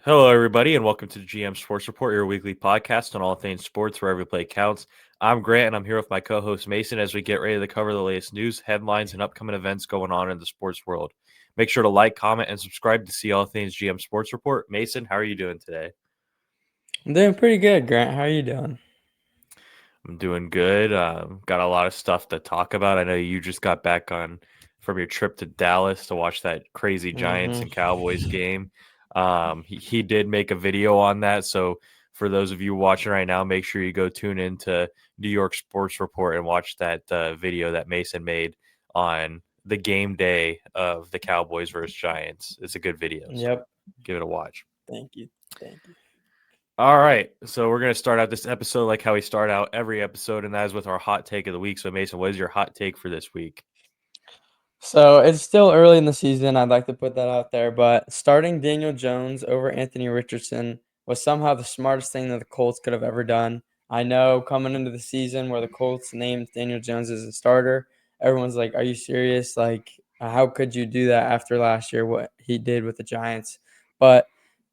Hello, everybody, and welcome to the GM Sports Report, your weekly podcast on all things sports, where every play counts. I'm Grant, and I'm here with my co-host Mason as we get ready to cover the latest news, headlines, and upcoming events going on in the sports world. Make sure to like, comment, and subscribe to see all things GM Sports Report. Mason, how are you doing today? I'm doing pretty good, Grant. How are you doing? I'm doing good. Got a lot of stuff to talk about. I know you just got back from your trip to Dallas to watch that crazy Giants and Cowboys game. He did make a video on that. So for those of you watching right now, make sure you go tune into New York Sports Report and watch that video that Mason made on the game day of the Cowboys versus Giants. It's a good video. So Yep. give it a watch. Thank you. Thank you. All right, so we're gonna start out this episode like how we start out every episode, and that is with our hot take of the week. So, Mason, what is your hot take for this week? So it's still early in the season. I'd like to put that out there, but starting Daniel Jones over Anthony Richardson was somehow the smartest thing that the Colts could have ever done. I know coming into the season where the Colts named Daniel Jones as a starter, everyone's like, "Are you serious? Like, how could you do that after last year? What he did with the Giants?" But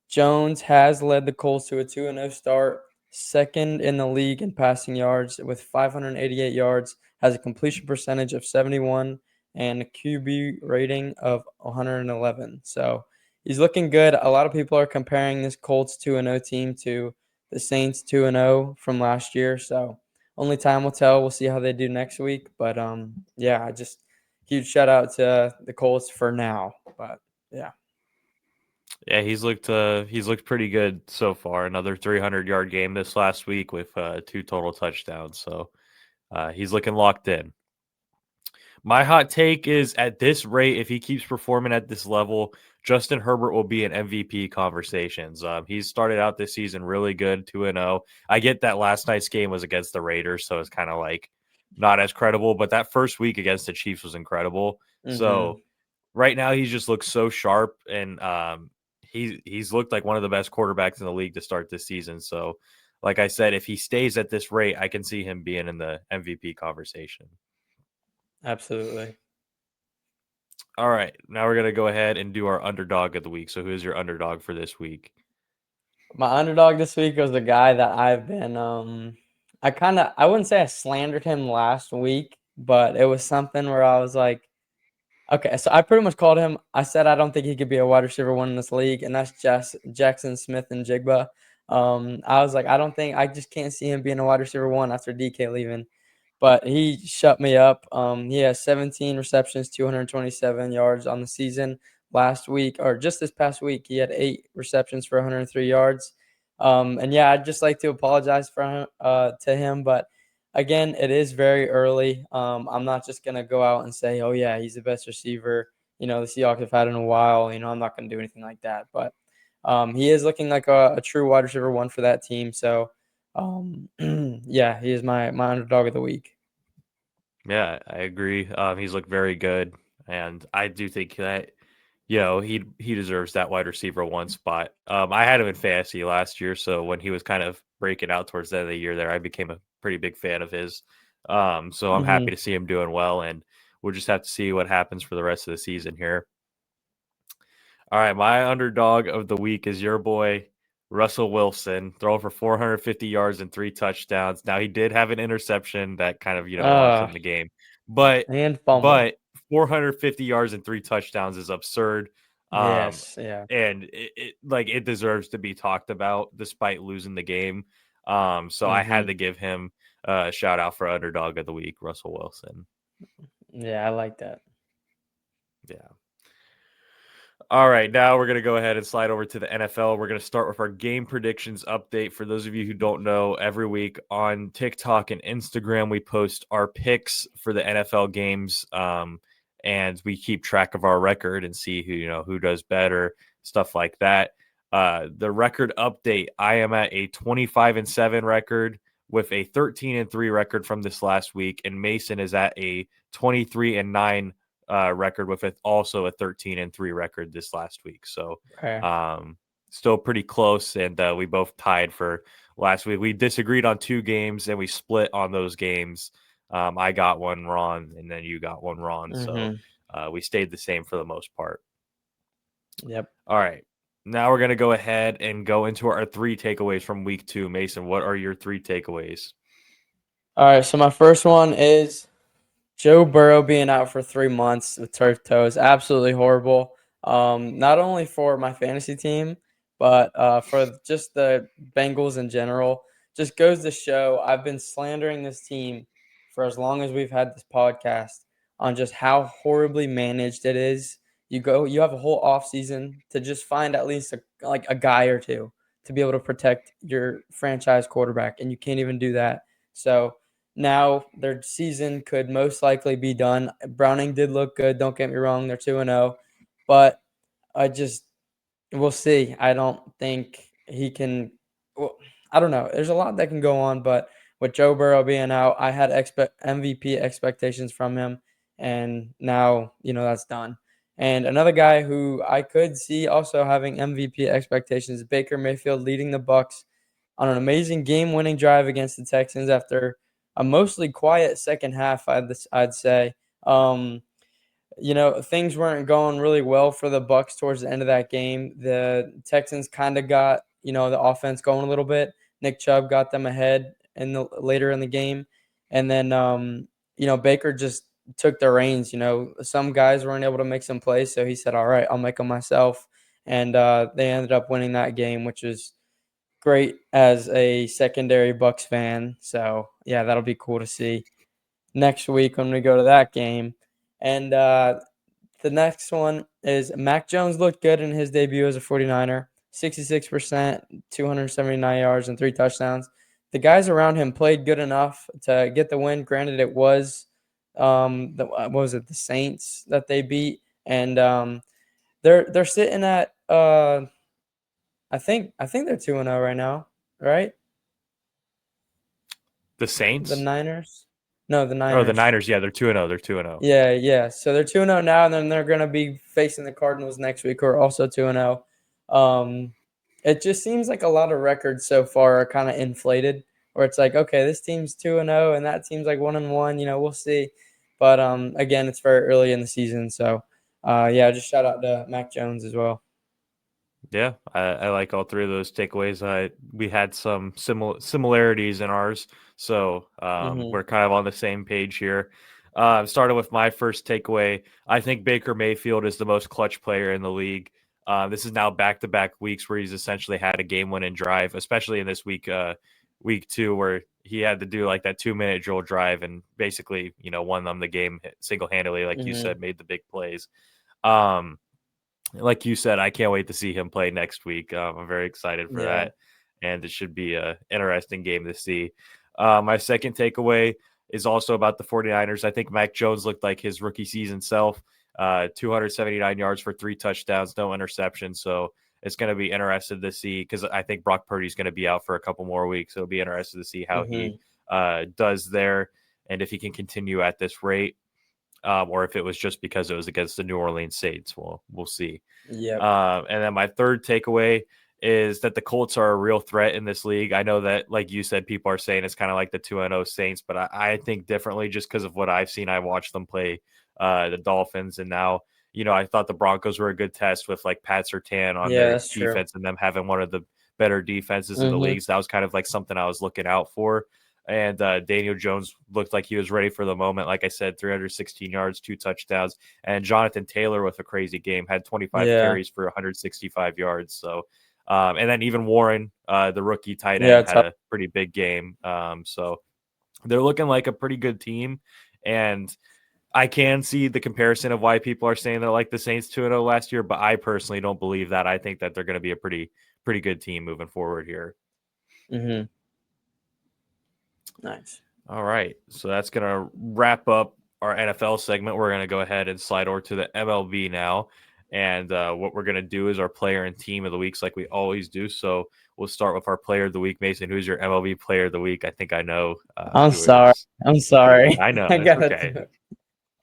Jones has led the Colts to a 2-0 start, second in the league in passing yards with 588 yards, has a completion percentage of 71 and a QB rating of 111. So he's looking good. A lot of people are comparing this Colts 2-0 team to the Saints 2-0 from last year. So only time will tell. We'll see how they do next week. But yeah, I just huge shout out to the Colts for now. But yeah. Yeah, he's looked pretty good so far. Another 300-yard game this last week with 2 total touchdowns. So he's looking locked in. My hot take is at this rate, if he keeps performing at this level, Justin Herbert will be in MVP conversations. He's started out this season really good, 2-0. I get that last night's game was against the Raiders, so it's kind of like not as credible, but that first week against the Chiefs was incredible. Mm-hmm. So right now he just looks so sharp, and he's looked like one of the best quarterbacks in the league to start this season. So, like I said, if he stays at this rate, I can see him being in the MVP conversation. Absolutely. All right, now we're gonna go ahead and do our underdog of the week. So, who is your underdog for this week? My underdog this week was a guy that I've been I wouldn't say I slandered him last week, but it was something where I was like, okay, so I pretty much called him. I said I don't think he could be a wide receiver one in this league, and that's Jackson Smith and Jigba. I was like, I just can't see him being a wide receiver one after DK leaving. But he shut me up. He has 17 receptions, 227 yards on the season. Last week, or just this past week, he had 8 receptions for 103 yards. And yeah, I'd just like to apologize for him, to him, but again, it is very early. I'm not just gonna go out and say, "Oh yeah, he's the best receiver." The Seahawks have had in a while. I'm not gonna do anything like that. But he is looking like a true wide receiver one for that team. So yeah, he is my underdog of the week. Yeah, I agree. He's looked very good, and I do think that he deserves that wide receiver one spot. I had him in fantasy last year, so when he was kind of breaking out towards the end of the year, there I became a pretty big fan of his. So I'm happy Hmm. to see him doing well, and we'll just have to see what happens for the rest of the season here. All right, my underdog of the week is your boy Russell Wilson, throwing for 450 yards and 3 touchdowns. Now he did have an interception that kind of lost Uh, him the game, but and fumble. but 450 yards and 3 touchdowns is absurd. Um, Yes, yeah. and it deserves to be talked about despite losing the game. So I had Hmm. to give him a shout out for underdog of the week, Russell Wilson. Yeah, I like that. Yeah. All right, now we're going to go ahead and slide over to the NFL. We're going to start with our game predictions update. For those of you who don't know, every week on TikTok and Instagram, we post our picks for the NFL games, and we keep track of our record and see who does better, stuff like that. The record update: I am at a 25-7 record with a 13-3 record from this last week, and Mason is at a 23-9 record with also a 13-3 record this last week. So Okay. still pretty close, and we both tied for last week. We disagreed on 2 games, and we split on those games. I got one wrong, and then you got one wrong. So Hmm. we stayed the same for the most part. Yep. All right. Now we're going to go ahead and go into our 3 takeaways from week 2. Mason, what are your 3 takeaways? All right, so my first one is Joe Burrow being out for 3 months with turf toe is absolutely horrible. Not only for my fantasy team, but for just the Bengals in general. Just goes to show I've been slandering this team for as long as we've had this podcast on just how horribly managed it is. You have a whole offseason to just find at least a guy or two to be able to protect your franchise quarterback, and you can't even do that. So now their season could most likely be done. Browning did look good. Don't get me wrong; they're 2-0, but I just we'll see. I don't think he can. Well, I don't know. There's a lot that can go on, but with Joe Burrow being out, I had MVP expectations from him, and now that's done. And another guy who I could see also having MVP expectations is Baker Mayfield leading the Bucks on an amazing game-winning drive against the Texans after a mostly quiet second half. I'd say. Things weren't going really well for the Bucks towards the end of that game. The Texans kind of got the offense going a little bit. Nick Chubb got them ahead later in the game, and then Baker just took the reins. Some guys weren't able to make some plays, so he said, "All right, I'll make them myself," and they ended up winning that game, which is great as a secondary Bucks fan. So yeah, that'll be cool to see next week when we go to that game. And the next one is Mac Jones looked good in his debut as a 49er. 66%, 279 yards, and 3 touchdowns. The guys around him played good enough to get the win. Granted, it was what was it, the Saints that they beat, and they're sitting at I think they're 2-0 right now, right? The The Saints? Niners? No, the Oh, the Niners. Niners. Yeah, they're 2-0. They're 2-0. Yeah. So they're 2-0 now, and then they're going to be facing the Cardinals next week, who are also 2-0. It just seems like a lot of records so far are kind of inflated, where it's like, okay, this team's 2-0, and that team's like 1-1. We'll see. But again, it's very early in the season, so yeah, just shout out to Mac Jones as well. Yeah, I like all 3 of those takeaways. We had some similarities in ours, so Hmm. we're kind of on the same page here. Starting with my first takeaway, I think Baker Mayfield is the most clutch player in the league. This is now back-to-back weeks where he's essentially had a game-winning drive, especially in this week 2, where he had to do like that 2-minute drill drive and basically, won them the game single-handedly, like you Hmm. said, made the big plays. Um, like you said, I can't wait to see him play next week. I'm very excited for Yeah. that, and it should be an interesting game to see. My second takeaway is also about the 49ers. I think Mac Jones looked like his rookie season self. 279 yards for 3 touchdowns, no interceptions. So it's going to be interested to see, because I think Brock Purdy's going to be out for a couple more weeks. So it'll be interested to see how he Hmm. does there, and if he can continue at this rate, or if it was just because it was against the New Orleans Saints. We'll see. Yep. And then my third takeaway is that the Colts are a real threat in this league. I know that, like you said, people are saying it's kind of like the 2-0 Saints, but I think differently just because of what I've seen. I watched them play the Dolphins, and now, I thought the Broncos were a good test with like Pat Surtain on Yeah, their that's true. defense and them having one of the better defenses in the Hmm. leagues. That was kind of like something I was looking out for. And Daniel Jones looked like he was ready for the moment. Like I said, 316 yards, 2 touchdowns. And Jonathan Taylor with a crazy game, had 25 Yeah. carries for 165 yards. So, and then even Warren, the rookie tight Yeah. end, It's had a pretty big game. So they're looking like a pretty good team. And I can see the comparison of why people are saying they're like the Saints 2-0 last year, but I personally don't believe that. I think that they're going to be a pretty good team moving forward here. Hmm. Nice. All right. So that's going to wrap up our NFL segment. We're going to go ahead and slide over to the MLB now. And what we're going to do is our player and team of the weeks, like we always do. So we'll start with our player of the week. Mason, who's your MLB player of the week? I think I know I'm who it sorry. is. I'm sorry. I know. I It's gotta okay. do it.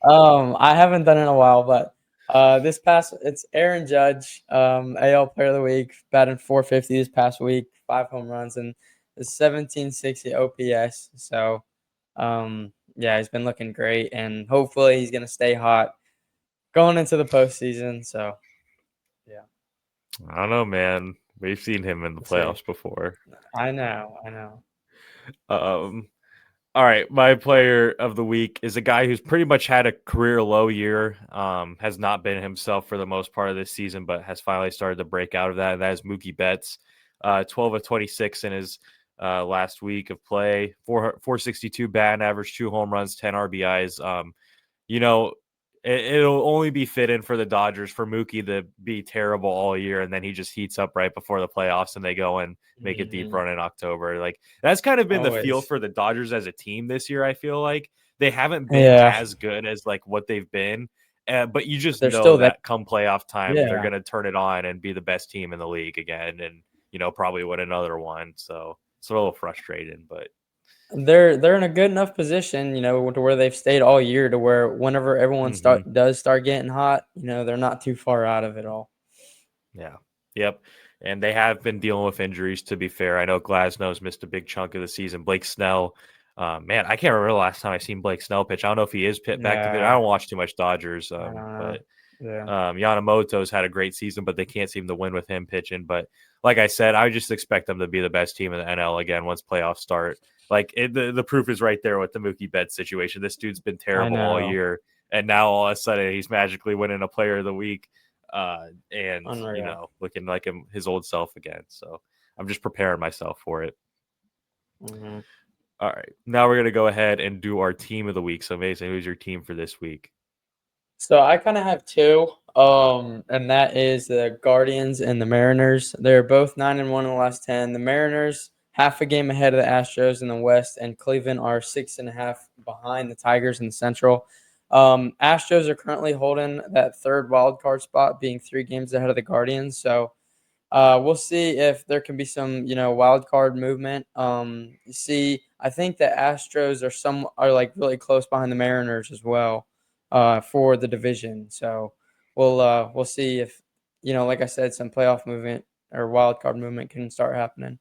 I haven't done it in a while, but it's Aaron Judge, AL Player of the Week, batting 450 this past week, 5 home runs, and the 1760 OPS. So, yeah, he's been looking great, and hopefully he's gonna stay hot going into the postseason. So, yeah. I don't know, man. We've seen him in the We'll see. playoffs before. I know, I know. Um, all right, my player of the week is a guy who's pretty much had a career low year. Has not been himself for the most part of this season, but has finally started to break out of that. And that is Mookie Betts. 12 of 26 in his last week of play. 462 batting average, 2 home runs, 10 RBIs. You know, it'll only be fitting for the Dodgers for Mookie to be terrible all year, and then he just heats up right before the playoffs, and they go and make a deep Mhm. run in October. Like that's kind of been the feel Always. for the Dodgers as a team this year. I feel like they haven't been Yeah, as good as like what they've been, but you but just they're know still there. that come playoff time, they're Yeah. gonna turn it on and be the best team in the league again, and probably win another one. So it's a little frustrating, but They're in a good enough position, to where they've stayed all year to where whenever everyone mhm. start getting hot, they're not too far out of it all. Yeah. Yep. And they have been dealing with injuries, to be fair. I know Glasnow's missed a big chunk of the season. Blake Snell, man, I can't remember the last time I seen Blake Snell pitch. I don't know if he is pit back to good. I Yeah, don't watch too much Dodgers, I don't know. but Yeah, Yamamoto's had a great season, but they can't seem to win with him pitching. But like I said, I just expect them to be the best team in the NL again once playoffs start. Like the proof is right there with the Mookie Betts situation. This dude's been I terrible all know. year, and now all of a sudden he's magically winning a Player of the Week, and Unreal. looking like his old self again. So I'm just preparing myself for it. Hmm. All right, now we're gonna go ahead and do our team of the week. So Mason, who's your team for this week? So I kind of have two, and that is the Guardians and the Mariners. They're both 9-1 in the last 10. The Mariners half a game ahead of the Astros in the West, and Cleveland are 6.5 behind the Tigers in the Central. Astros are currently holding that third wild card spot, being 3 games ahead of the Guardians. So we'll see if there can be some, wild card movement. I think the Astros are like really close behind the Mariners as well, for the division. So we'll see if, like I said, some playoff movement or wild card movement can start happening.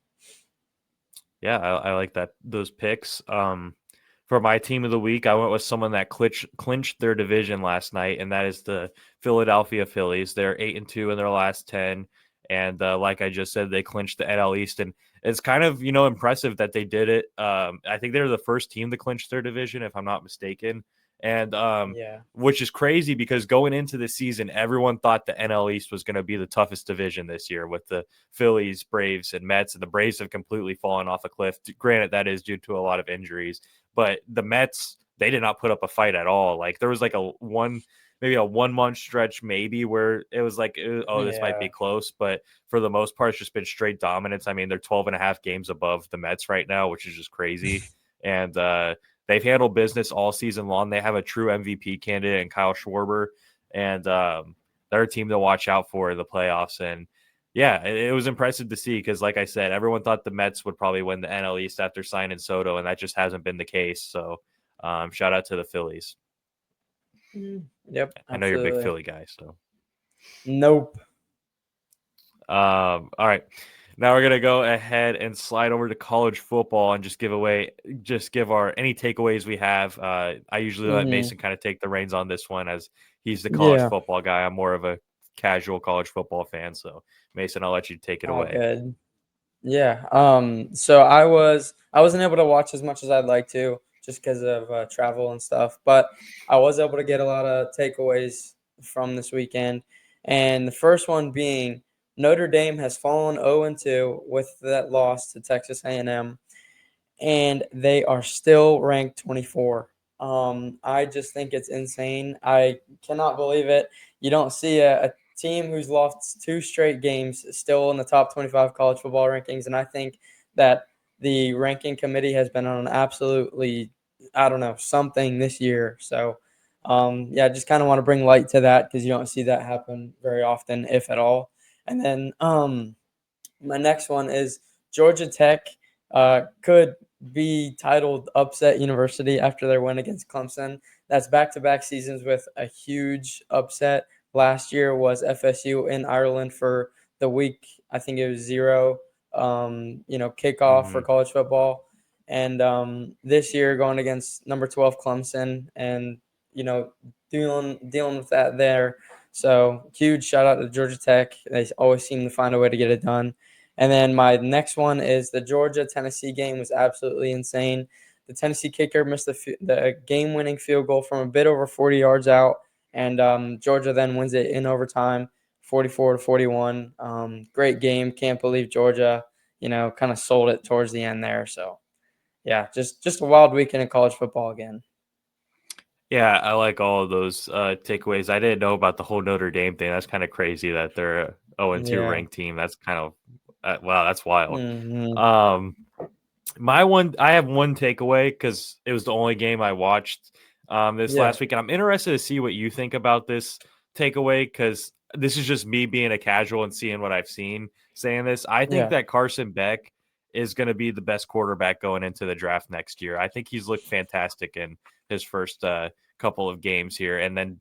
Yeah, I like those picks. For my team of the week, I went with someone that clinched their division last night, and that is the Philadelphia Phillies. They're 8-2 in their last 10, and like I just said, they clinched the NL East, and it's kind of impressive that they did it. I think they're the first team to clinch their division, if I'm not mistaken, and Yeah. which is crazy because going into the season, everyone thought the NL East was going to be the toughest division this year with the Phillies, Braves, and Mets, and the Braves have completely fallen off a cliff. Granted, that is due to a lot of injuries, but the Mets, they did not put up a fight at all. Like there was like maybe a 1 month stretch, maybe where it was like, oh, this might be Yeah. close, but for the most part, it's just been straight dominance. I mean, they're 12 and a half games above the Mets right now, which is just crazy. And they've handled business all season long. They have a true MVP candidate in Kyle Schwarber, and they're a team to watch out for in the playoffs. And yeah, it was impressive to see because, like I said, everyone thought the Mets would probably win the NL East after signing Soto, and that just hasn't been the case. So, shout out to the Phillies. Yep. I know you're a big Absolutely. Philly guy, so Nope. all right. Now we're gonna go ahead and slide over to college football and just give our any takeaways we have. I usually let Hmm. Mason kind of take the reins on this one as he's the college Yeah. football guy. I'm more of a casual college football fan, so Mason, I'll let you take it All away. good. Yeah. So I wasn't able to watch as much as I'd like to just because of travel and stuff, but I was able to get a lot of takeaways from this weekend. And the first one being Notre Dame has fallen 0-2 with that loss to Texas A&M, and they are still ranked 24. I just think it's insane. I cannot believe it. You don't see a team who's lost 2 straight games still in the top 25 college football rankings, and I think that the ranking committee has been on an absolutely, I don't know, something this year. So, yeah, I just kind of want to bring light to that because you don't see that happen very often, if at all. And then my next one is Georgia Tech could be titled Upset University after their win against Clemson. That's back-to-back seasons with a huge upset. Last year was FSU in Ireland for the week. I think it was 0, kickoff for Hmm. college football. And this year going against number 12 Clemson and, you know, dealing with that there. So huge shout out to Georgia Tech. They always seem to find a way to get it done. And then my next one is the Georgia Tennessee game was absolutely insane. The Tennessee kicker missed the game winning field goal from a bit over 40 yards out, and Georgia then wins it in overtime, 44-41. Great game. Can't believe Georgia, kind of sold it towards the end there. So yeah, just a wild weekend in college football again. Yeah, I like all of those takeaways. I didn't know about the whole Notre Dame thing. That's kind of crazy that they're a 0-2 Yeah. ranked team. That's kind of wow, that's wild. Hmm. Um, I have one takeaway because it was the only game I watched this Yeah. last week, and I'm interested to see what you think about this takeaway because this is just me being a casual and seeing what I've seen saying this. I think Yeah. that Carson Beck is going to be the best quarterback going into the draft next year. I think he's looked fantastic in his first couple of games here, and then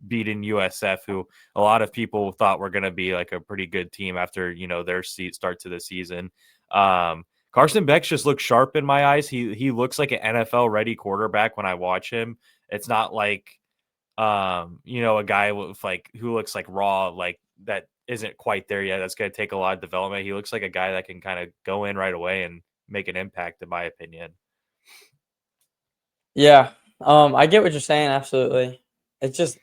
beating USF, who a lot of people thought were going to be like a pretty good team after their start to the season. Carson Beck just looks sharp in my eyes. He looks like an NFL ready quarterback when I watch him. It's not like a guy with who looks like raw, like that isn't quite there yet. That's going to take a lot of development. He looks like a guy that can kind of go in right away and make an impact, in my opinion. Yeah. I get what you're saying. Absolutely. It's just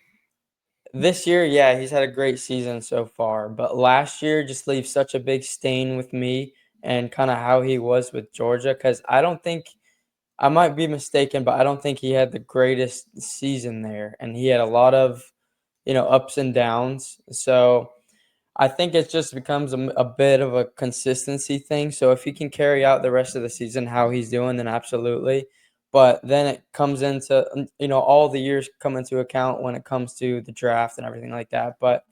this year, yeah, he's had a great season so far, but last year just leaves such a big stain with me and kind of how he was with Georgia. Because I don't think I might be mistaken, but I don't think he had the greatest season there, and he had a lot of ups and downs. So I think it just becomes a bit of a consistency thing. So if he can carry out the rest of the season how he's doing, then absolutely. But then it comes into all the years come into account when it comes to the draft and everything like that. But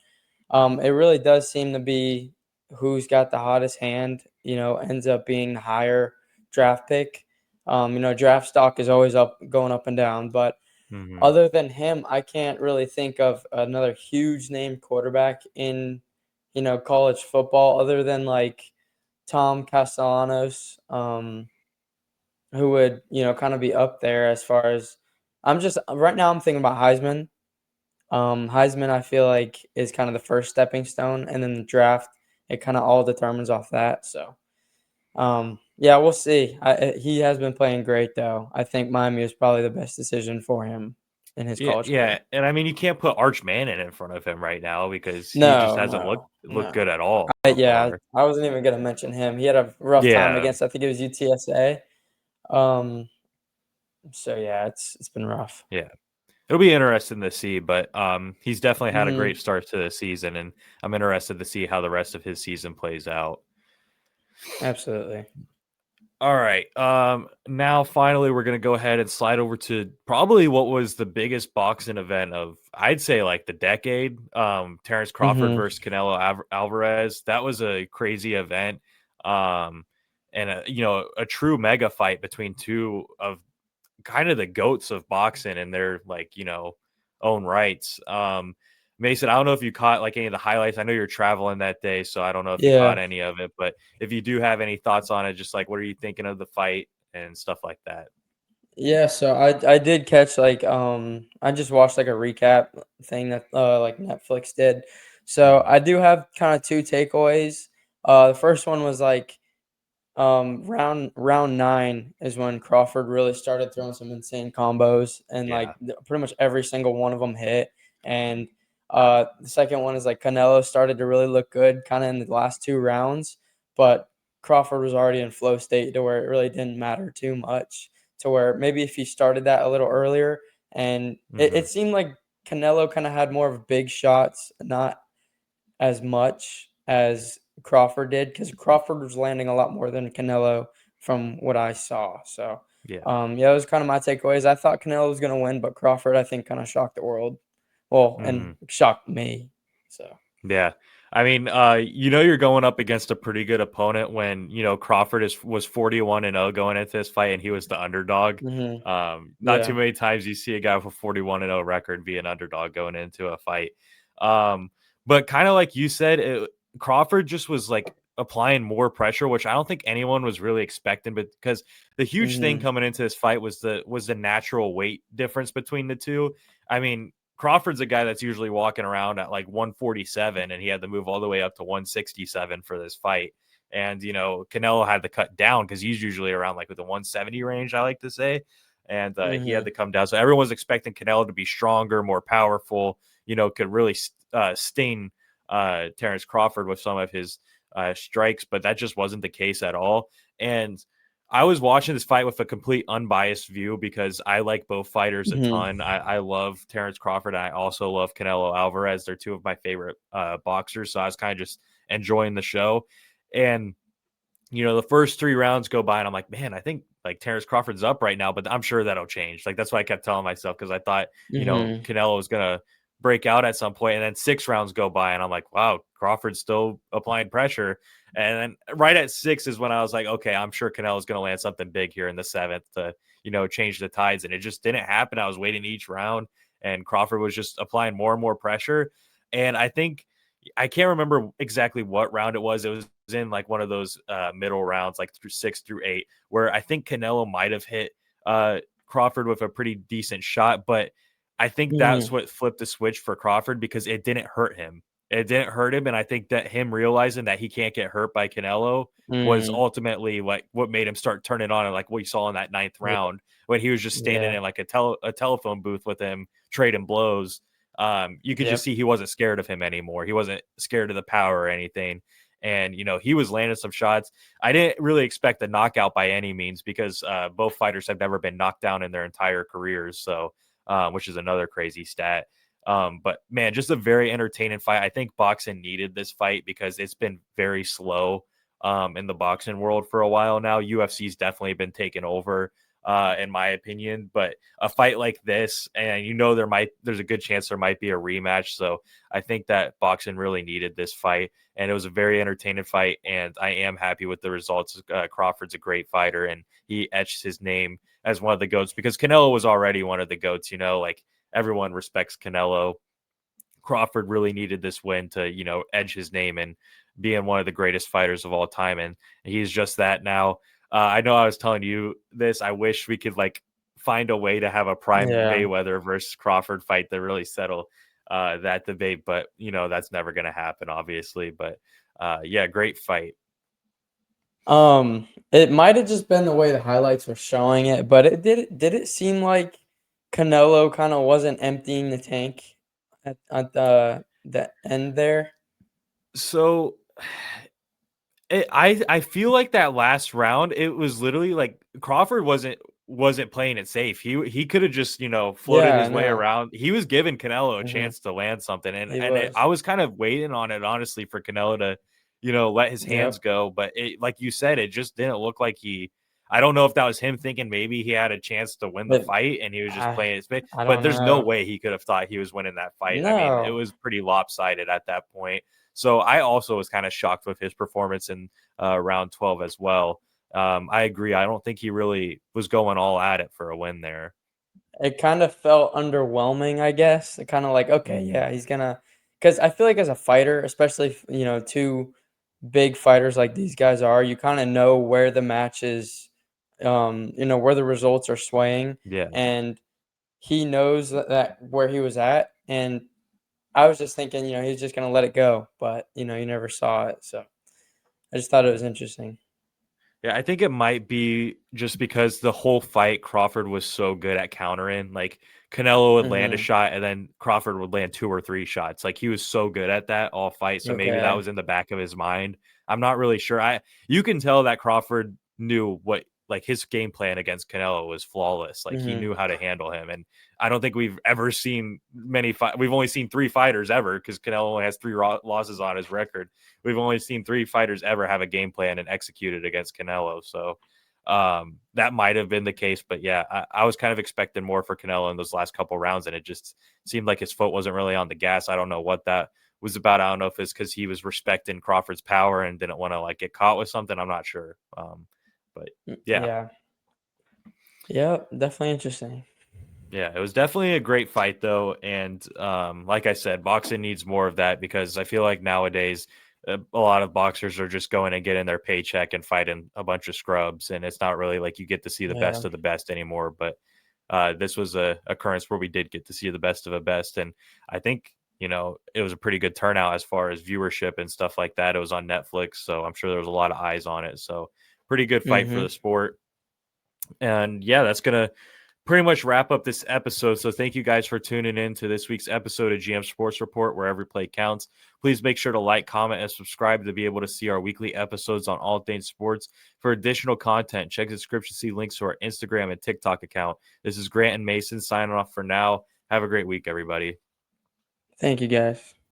it really does seem to be who's got the hottest hand. Ends up being the higher draft pick. Draft stock is always going up and down, but Mm-hmm. other than him, I can't really think of another huge name quarterback in, college football other than like Tom Castellanos, who would, kind of be up there as far as I'm just right now I'm thinking about Heisman. Heisman, I feel like is kind of the first stepping stone, and then the draft, it kind of all determines off that. So, yeah, we'll see. He has been playing great though. I think Miami was probably the best decision for him in his Yeah, college yeah, career. and I mean you can't put Arch Manning in front of him right now because he just No, hasn't looked no, looked no. good at all so Yeah, far. I wasn't even gonna mention him. He had a rough time Yeah, against, I think it was UTSA. Um, so yeah, it's been rough. yeah. It'll be interesting to see, but he's definitely had a Mhm. great start to the season, and I'm interested to see how the rest of his season plays out. Absolutely. All right. Now finally we're gonna go ahead and slide over to probably what was the biggest boxing event of I'd say like the decade. Terrence Crawford Mhm. versus Canelo Alvarez. That was a crazy event. And a true mega fight between two of kind of the goats of boxing in their own rights. Mason, I don't know if you caught like any of the highlights. I know you're traveling that day, so I don't know if you caught Yeah. any of it. But if you do have any thoughts on it, just like what are you thinking of the fight and stuff like that? Yeah, so I did catch like I just watched like a recap thing that like Netflix did. So Hmm. I do have kind of two takeaways. The first one was like round 9 is when Crawford really started throwing some insane combos, and like Yeah. pretty much every single one of them hit. And the second one is like Canelo started to really look good kind of in the last 2 rounds, but Crawford was already in flow state to where it really didn't matter too much. To where maybe if he started that a little earlier, and it Hmm. seemed like Canelo kind of had more of big shots, not as much as Crawford did, because Crawford was landing a lot more than Canelo from what I saw. So, Yeah. yeah, it was kind of my takeaways. I thought Canelo was going to win, but Crawford, I think, kind of shocked the world. Well, and Hmm. shocked me. So, Yeah. I mean, you're going up against a pretty good opponent when, Crawford was 41-0 going into this fight and he was the underdog. Not too yeah. many times you see a guy with a 41-0 record be an underdog going into a fight. Um, but kind of like you said, Crawford just was like applying more pressure, which I don't think anyone was really expecting, but because the huge thing Mhm. coming into this fight was the natural weight difference between the two. I mean, Crawford's a guy that's usually walking around at like 147, and he had to move all the way up to 167 for this fight. And Canelo had to cut down because he's usually around like with the 170 range, I like to say. And he had Mhm. to come down. So everyone was expecting Canelo to be stronger, more powerful, could really sting Terrence Crawford with some of his strikes, but that just wasn't the case at all. And I was watching this fight with a complete unbiased view because I like both fighters a Mhm. ton. I love Terrence Crawford. And I also love Canelo Alvarez. They're two of my favorite boxers. So I was kind of just enjoying the show. And the first 3 rounds go by, and I'm like, man, I think like Terrence Crawford's up right now, but I'm sure that'll change. Like that's what I kept telling myself because I thought, Mhm. Canelo was gonna break out at some point, and then 6 rounds go by, and I'm like, wow, Crawford's still applying pressure. And then right at 6 is when I was like, okay, I'm sure Canelo's gonna land something big here in the 7th to, change the tides. And it just didn't happen. I was waiting each round, and Crawford was just applying more and more pressure. And I can't remember exactly what round it was. It was in like one of those middle rounds, like through 6 through 8, where I think Canelo might have hit Crawford with a pretty decent shot, but I think that's Mhm. what flipped the switch for Crawford because it didn't hurt him. It didn't hurt him, and I think that him realizing that he can't get hurt by Canelo was Mhm. ultimately like what made him start turning on, and like what we saw in that ninth Yeah. round when he was just standing Yeah. in like a telephone booth with him trading blows. You could just Yep. see he wasn't scared of him anymore. He wasn't scared of the power or anything. And, he was landing some shots. I didn't really expect a knockout by any means because both fighters have never been knocked down in their entire careers. So, which is another crazy stat. But man, just a very entertaining fight. I think boxing needed this fight because it's been very slow in the boxing world for a while now. UFC's definitely been taken over, in my opinion. But a fight like this, and there's a good chance there might be a rematch. So I think that boxing really needed this fight, and it was a very entertaining fight. And I am happy with the results. Crawford's a great fighter, and he etched his name as one of the goats because Canelo was already one of the goats. Like everyone respects Canelo. Crawford really needed this win to, edge his name and being one of the greatest fighters of all time. And he's just that now. I know I was telling you this. I wish we could like find a way to have a prime Yeah. Mayweather versus Crawford fight to really settle that debate. But, that's never going to happen, obviously. But yeah, great fight. It might have just been the way the highlights were showing it, but did it seem like Canelo kind of wasn't emptying the tank at the end there? So I feel like that last round, it was literally like Crawford wasn't playing it safe. He could have just floated Yeah, I his way know. around. He was giving Canelo a Mhm. chance to land something, He was. I was kind of waiting on it honestly for Canelo to let his hands Yep. go. But like you said, it just didn't look like he. I don't know if that was him thinking maybe he had a chance to win the But fight and he was just I playing it safe. I But don't there's no know. way he could have thought he was winning that fight. I mean, it No. was pretty lopsided at that point. So I also was kind of shocked with his performance in round 12 as well. I agree. I don't think he really was going all at it for a win there. It kind of felt underwhelming, I guess. It kind of like, okay, yeah, he's gonna, because I feel like as a fighter, especially two big fighters like these guys are, you kind of know where the matches, where the results are swaying, Yeah. and he knows that where he was at, and I was just thinking, he's just gonna let it go, but you never saw it, so I just thought it was interesting. Yeah, I think it might be just because the whole fight Crawford was so good at countering. Like Canelo would land a Hmm. shot and then Crawford would land 2 or 3 shots. Like he was so good at that all fight. So maybe that Okay. was in the back of his mind. I'm not really sure. You can tell that Crawford knew what like his game plan against Canelo was flawless. Like he Hmm. knew how to handle him. And I don't think we've ever seen we've only seen 3 fighters ever because Canelo only has 3 losses on his record. We've only seen 3 fighters ever have a game plan and execute it against Canelo. So that might have been the case. But yeah, I was kind of expecting more for Canelo in those last couple rounds, and it just seemed like his foot wasn't really on the gas. I don't know what that was about. I don't know if it's because he was respecting Crawford's power and didn't want to like get caught with something. I'm not sure. But yeah, Yeah. Yep. Definitely interesting. yeah, it was definitely a great fight though, and like I said, boxing needs more of that because I feel like nowadays a lot of boxers are just going and getting their paycheck and fighting a bunch of scrubs, and it's not really like you get to see the Yeah. best of the best anymore. But this was a occurrence where we did get to see the best of the best. And I think, it was a pretty good turnout as far as viewership and stuff like that. It was on Netflix, so I'm sure there was a lot of eyes on it. So pretty good fight for Mm-hmm. the sport. And yeah, that's going to pretty much wrap up this episode. So thank you guys for tuning in to this week's episode of GM Sports Report, where every play counts. Please make sure to like, comment, and subscribe to be able to see our weekly episodes on all things sports. For additional content, check the description, see links to our Instagram and TikTok account. This is Grant and Mason signing off for now. Have a great week, everybody. Thank you, guys.